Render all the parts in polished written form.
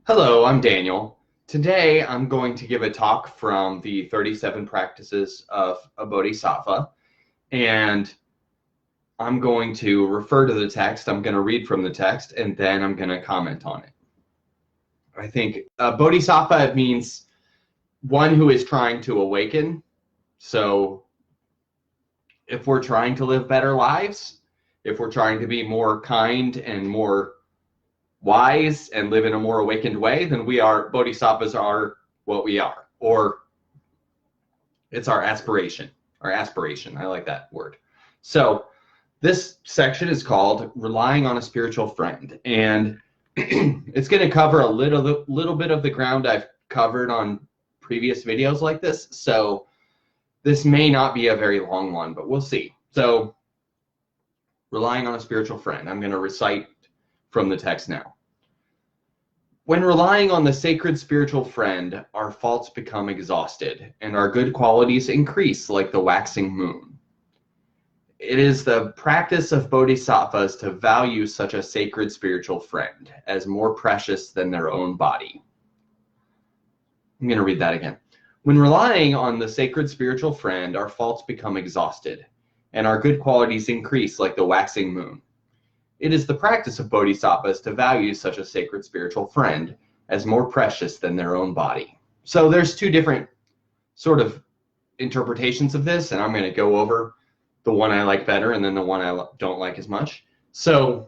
Hello, I'm Daniel. Today I'm going to give a talk from the 37 Practices of a Bodhisattva, and I'm going to refer to the text. I'm going to read from the text, and then I'm going to comment on it. I think Bodhisattva means one who is trying to awaken. So if we're trying to live better lives, if we're trying to be more kind and more wise and live in a more awakened way, then bodhisattvas are what we are, or it's our aspiration. I like that word. So this section is called Relying on a Spiritual Friend, and it's going to cover a little bit of the ground I've covered on previous videos like this, so this may not be a very long one, but we'll see. So relying on a spiritual friend, I'm going to recite from the text now. When relying on the sacred spiritual friend, our faults become exhausted, and our good qualities increase like the waxing moon. It is the practice of bodhisattvas to value such a sacred spiritual friend as more precious than their own body. I'm going to read that again. When relying on the sacred spiritual friend, our faults become exhausted, and our good qualities increase like the waxing moon. It is the practice of bodhisattvas to value such a sacred spiritual friend as more precious than their own body. So there's two different sort of interpretations of this, and I'm going to go over the one I like better and then the one I don't like as much. So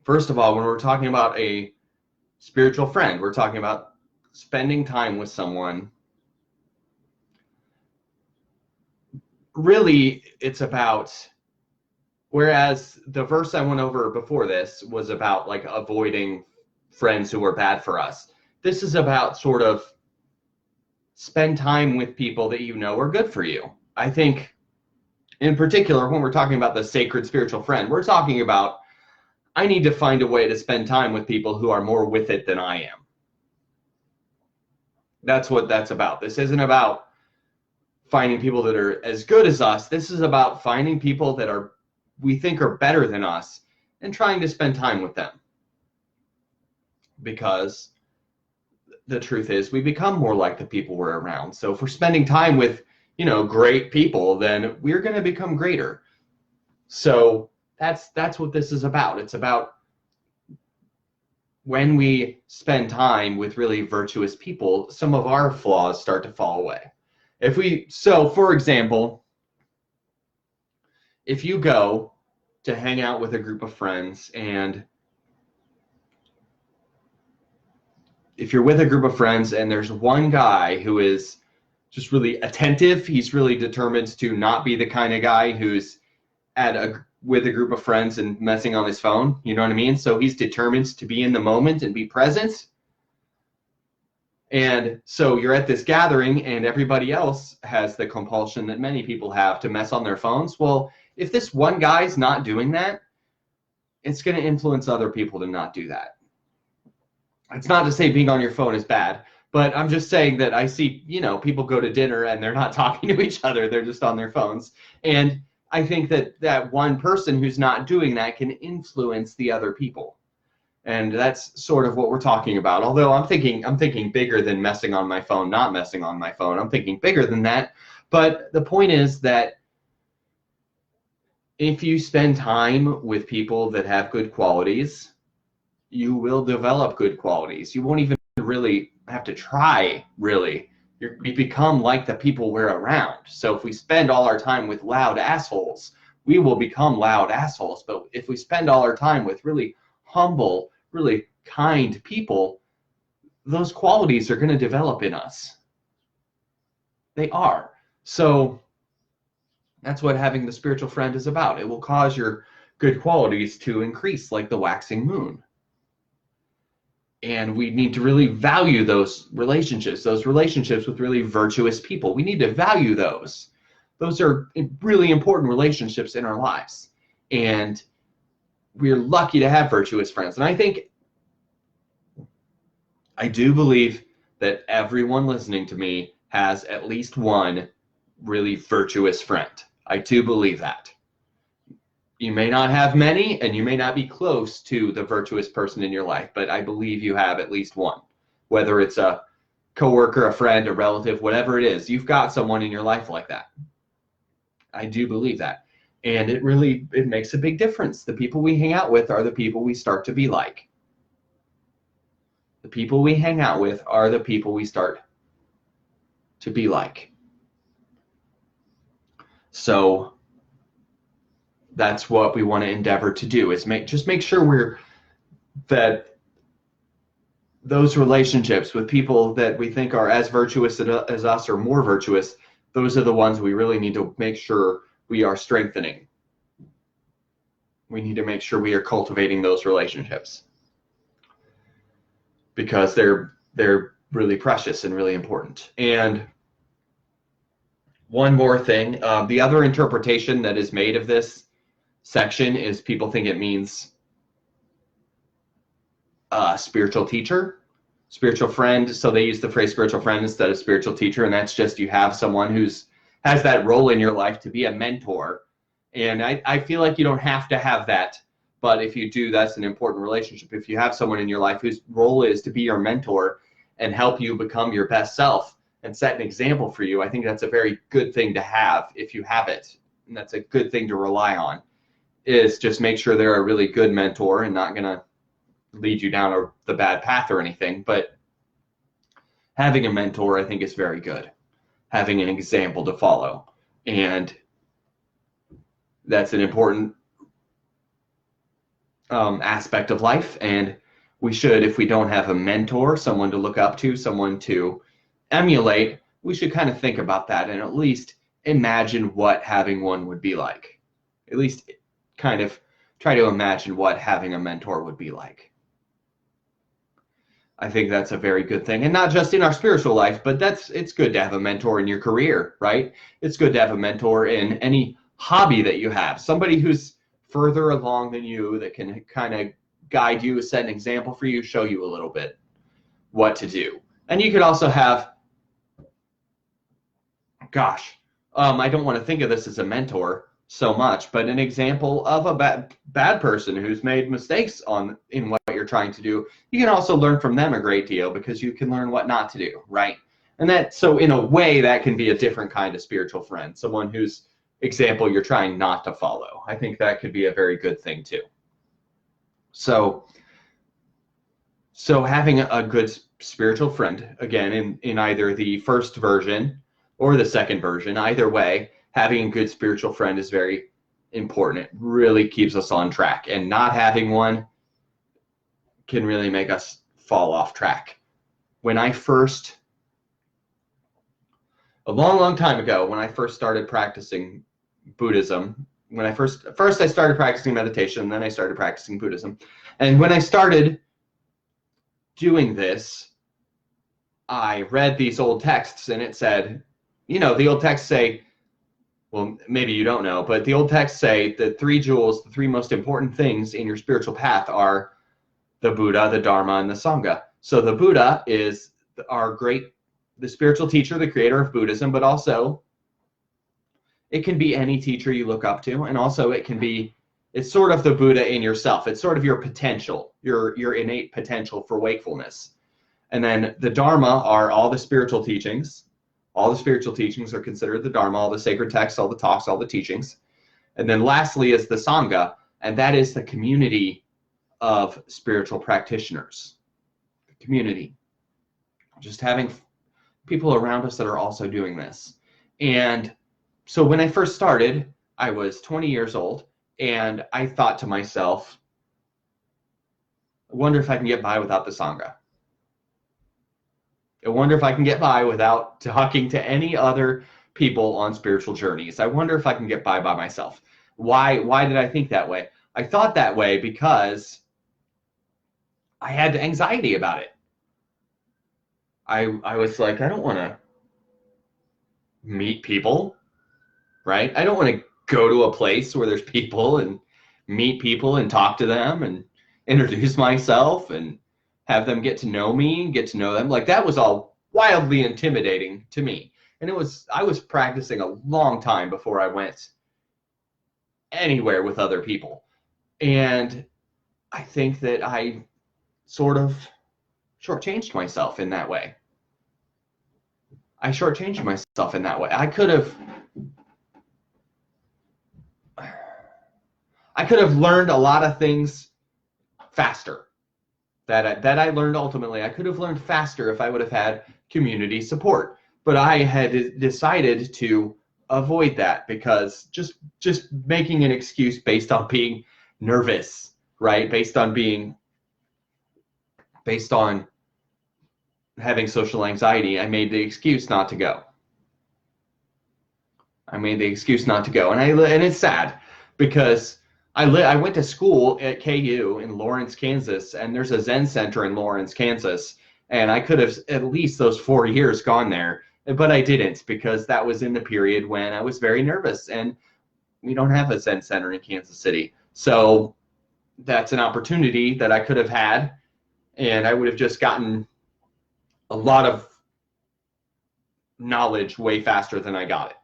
first of all, when we're talking about a spiritual friend, we're talking about spending time with someone. Really, it's about, whereas the verse I went over before this was about like avoiding friends who are bad for us. This is about sort of spend time with people that you know are good for you. I think in particular, when we're talking about the sacred spiritual friend, we're talking about, I need to find a way to spend time with people who are more with it than I am. That's what that's about. This isn't about finding people that are as good as us. This is about finding people that we think are better than us and trying to spend time with them. Because the truth is, we become more like the people we're around. So if we're spending time with, great people, then we're going to become greater. So that's what this is about. It's about when we spend time with really virtuous people, some of our flaws start to fall away. So for example, if you go to hang out with a group of friends, and if you're with a group of friends and there's one guy who is just really attentive, he's really determined to not be the kind of guy who's with a group of friends and messing on his phone, you know what I mean? So he's determined to be in the moment and be present. And so you're at this gathering and everybody else has the compulsion that many people have to mess on their phones. Well, if this one guy's not doing that, it's going to influence other people to not do that. It's not to say being on your phone is bad, but I'm just saying that I see, people go to dinner and they're not talking to each other. They're just on their phones. And I think that one person who's not doing that can influence the other people. And that's sort of what we're talking about. Although I'm thinking bigger than messing on my phone, not messing on my phone. I'm thinking bigger than that. But the point is that if you spend time with people that have good qualities, you will develop good qualities. You won't even really have to try, really. You become like the people we're around. So if we spend all our time with loud assholes, we will become loud assholes. But if we spend all our time with really humble, really kind people, those qualities are going to develop in us. They are. So that's what having the spiritual friend is about. It will cause your good qualities to increase like the waxing moon. And we need to really value those relationships with really virtuous people. We need to value those. Those are really important relationships in our lives. And we're lucky to have virtuous friends. And I do believe that everyone listening to me has at least one really virtuous friend. I do believe that. You may not have many, and you may not be close to the virtuous person in your life, but I believe you have at least one. Whether it's a coworker, a friend, a relative, whatever it is, you've got someone in your life like that. I do believe that. And it makes a big difference. The people we hang out with are the people we start to be like. The people we hang out with are the people we start to be like. So that's what we want to endeavor to do, is just make sure that those relationships with people that we think are as virtuous as us or more virtuous, those are the ones we really need to make sure we are strengthening. We need to make sure we are cultivating those relationships, because they're really precious and really important. And one more thing, the other interpretation that is made of this section is people think it means spiritual teacher, spiritual friend. So they use the phrase spiritual friend instead of spiritual teacher, and that's just you have someone who's has that role in your life to be a mentor. And I feel like you don't have to have that, but if you do, that's an important relationship. If you have someone in your life whose role is to be your mentor and help you become your best self and set an example for you, I think that's a very good thing to have if you have it. And that's a good thing to rely on, is just make sure they're a really good mentor and not going to lead you down the bad path or anything. But having a mentor, I think, is very good. Having an example to follow. And that's an important aspect of life. And we should, if we don't have a mentor, someone to look up to, someone to emulate, we should kind of think about that and at least imagine what having one would be like. At least kind of try to imagine what having a mentor would be like. I think that's a very good thing. And not just in our spiritual life, but it's good to have a mentor in your career, right? It's good to have a mentor in any hobby that you have. Somebody who's further along than you that can kind of guide you, set an example for you, show you a little bit what to do. And you could also have, I don't want to think of this as a mentor so much, but an example of a bad person who's made mistakes in what you're trying to do. You can also learn from them a great deal, because you can learn what not to do, right? And so in a way, that can be a different kind of spiritual friend, someone whose example you're trying not to follow. I think that could be a very good thing too. So having a good spiritual friend, again, in either the first version or the second version, either way, having a good spiritual friend is very important. It really keeps us on track, and not having one can really make us fall off track. When I first, a long time ago, when I first started practicing Buddhism, when I first I started practicing meditation, and then I started practicing Buddhism. And when I started doing this, I read these old texts, and it said, the old texts say, well, maybe you don't know, but the old texts say the three jewels, the three most important things in your spiritual path are the Buddha, the Dharma, and the Sangha. So the Buddha is the spiritual teacher, the creator of Buddhism, but also it can be any teacher you look up to, and also it's sort of the Buddha in yourself. It's sort of your potential, your innate potential for wakefulness. And then the Dharma are all the spiritual teachings. All the spiritual teachings are considered the Dharma, all the sacred texts, all the talks, all the teachings. And then lastly is the Sangha, and that is the community of spiritual practitioners. The community. Just having people around us that are also doing this. And so when I first started, I was 20 years old, and I thought to myself, I wonder if I can get by without the Sangha. I wonder if I can get by without talking to any other people on spiritual journeys. I wonder if I can get by myself. Why did I think that way? I thought that way because I had anxiety about it. I was like, I don't want to meet people, right? I don't want to go to a place where there's people and meet people and talk to them and introduce myself and have them get to know me, get to know them. Like, that was all wildly intimidating to me. And I was practicing a long time before I went anywhere with other people. And I think that I sort of shortchanged myself in that way. I shortchanged myself in that way. I could have learned a lot of things faster that I learned ultimately. I could have learned faster if I would have had community support. But I had decided to avoid that because just making an excuse based on being nervous, right? Based on having social anxiety, I made the excuse not to go. And it's sad because I went to school at KU in Lawrence, Kansas, and there's a Zen center in Lawrence, Kansas, and I could have at least those 4 years gone there, but I didn't because that was in the period when I was very nervous, and we don't have a Zen center in Kansas City. So that's an opportunity that I could have had, and I would have just gotten a lot of knowledge way faster than I got it.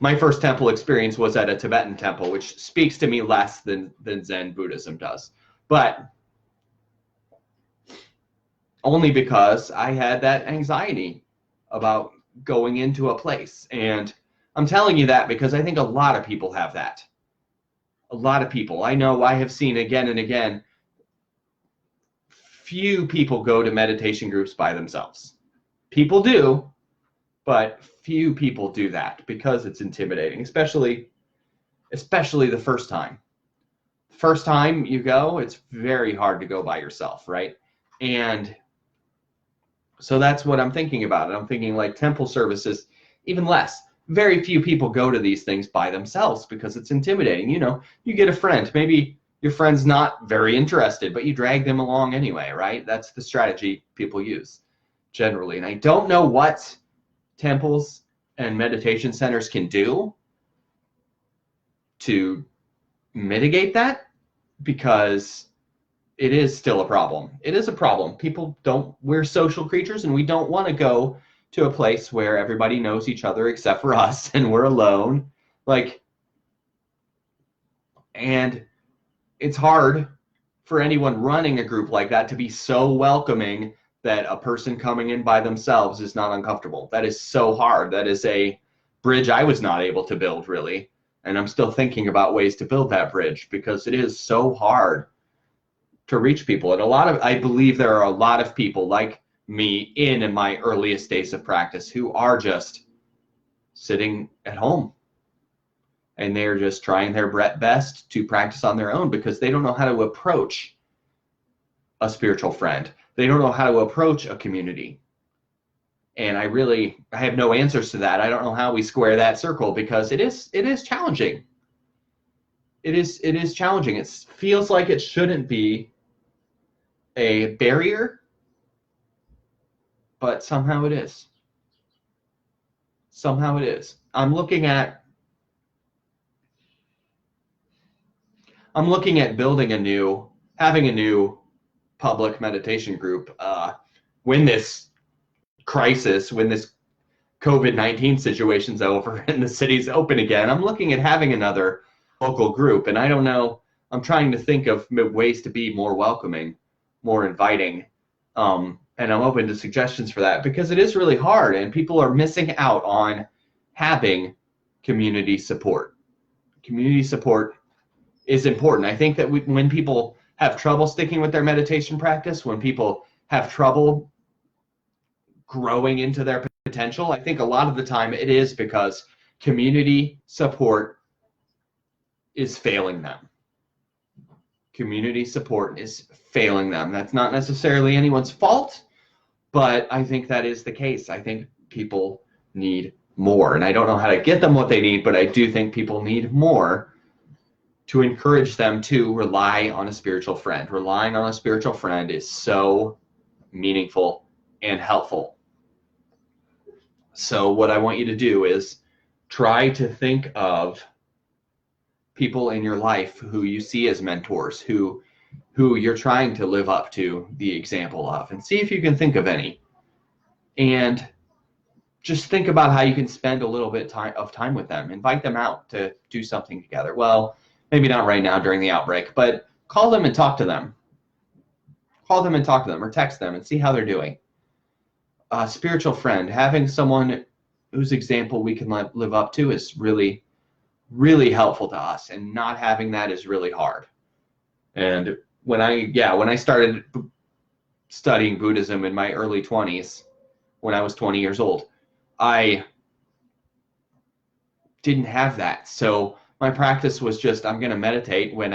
My first temple experience was at a Tibetan temple, which speaks to me less than Zen Buddhism does. But only because I had that anxiety about going into a place. And I'm telling you that because I think a lot of people have that. A lot of people. I know I have seen again and again, few people go to meditation groups by themselves. People do, but few people do that because it's intimidating, especially the first time. First time you go, it's very hard to go by yourself, right? And so that's what I'm thinking about. I'm thinking like temple services, even less. Very few people go to these things by themselves because it's intimidating. You know, you get a friend, maybe your friend's not very interested, but you drag them along anyway, right? That's the strategy people use generally. And I don't know what temples and meditation centers can do to mitigate that because it is still a problem. It is a problem. We're social creatures and we don't want to go to a place where everybody knows each other except for us and we're alone. And it's hard for anyone running a group like that to be so welcoming that a person coming in by themselves is not uncomfortable. That is so hard. That is a bridge I was not able to build, really. And I'm still thinking about ways to build that bridge because it is so hard to reach people. And I believe there are a lot of people like me in my earliest days of practice who are just sitting at home and they're just trying their best to practice on their own because they don't know how to approach a spiritual friend. They don't know how to approach a community. And I have no answers to that. I don't know how we square that circle because it is challenging. It is challenging. It feels like it shouldn't be a barrier, but somehow it is. I'm looking at having a new public meditation group when this COVID-19 situation's over and the city's open again. I'm looking at having another local group, and I don't know, I'm trying to think of ways to be more welcoming, more inviting, and I'm open to suggestions for that because it is really hard and people are missing out on having community support. Community support is important. I think that when people have trouble sticking with their meditation practice, when people have trouble growing into their potential, I think a lot of the time it is because community support is failing them. Community support is failing them. That's not necessarily anyone's fault, but I think that is the case. I think people need more, and I don't know how to get them what they need, but I do think people need more to encourage them to rely on a spiritual friend. Relying on a spiritual friend is so meaningful and helpful. So what I want you to do is try to think of people in your life who you see as mentors, who you're trying to live up to the example of, and see if you can think of any. And just think about how you can spend a little bit of time with them. Invite them out to do something together. Well, maybe not right now during the outbreak, but call them and talk to them. Call them and talk to them, or text them and see how they're doing. A spiritual friend, having someone whose example we can live up to is really, really helpful to us, and not having that is really hard. And when I started studying Buddhism in my early 20s, when I was 20 years old, I didn't have that. So my practice was just, I'm going to meditate when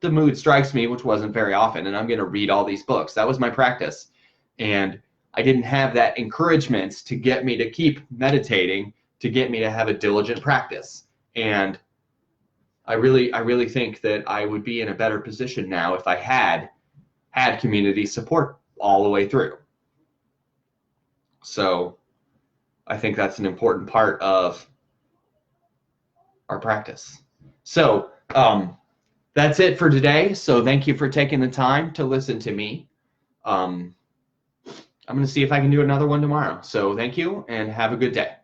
the mood strikes me, which wasn't very often, and I'm going to read all these books. That was my practice. And I didn't have that encouragement to get me to keep meditating, to get me to have a diligent practice. And I really think that I would be in a better position now if I had community support all the way through. So I think that's an important part of our practice. So that's it for today. So thank you for taking the time to listen to me. I'm going to see if I can do another one tomorrow. So thank you and have a good day.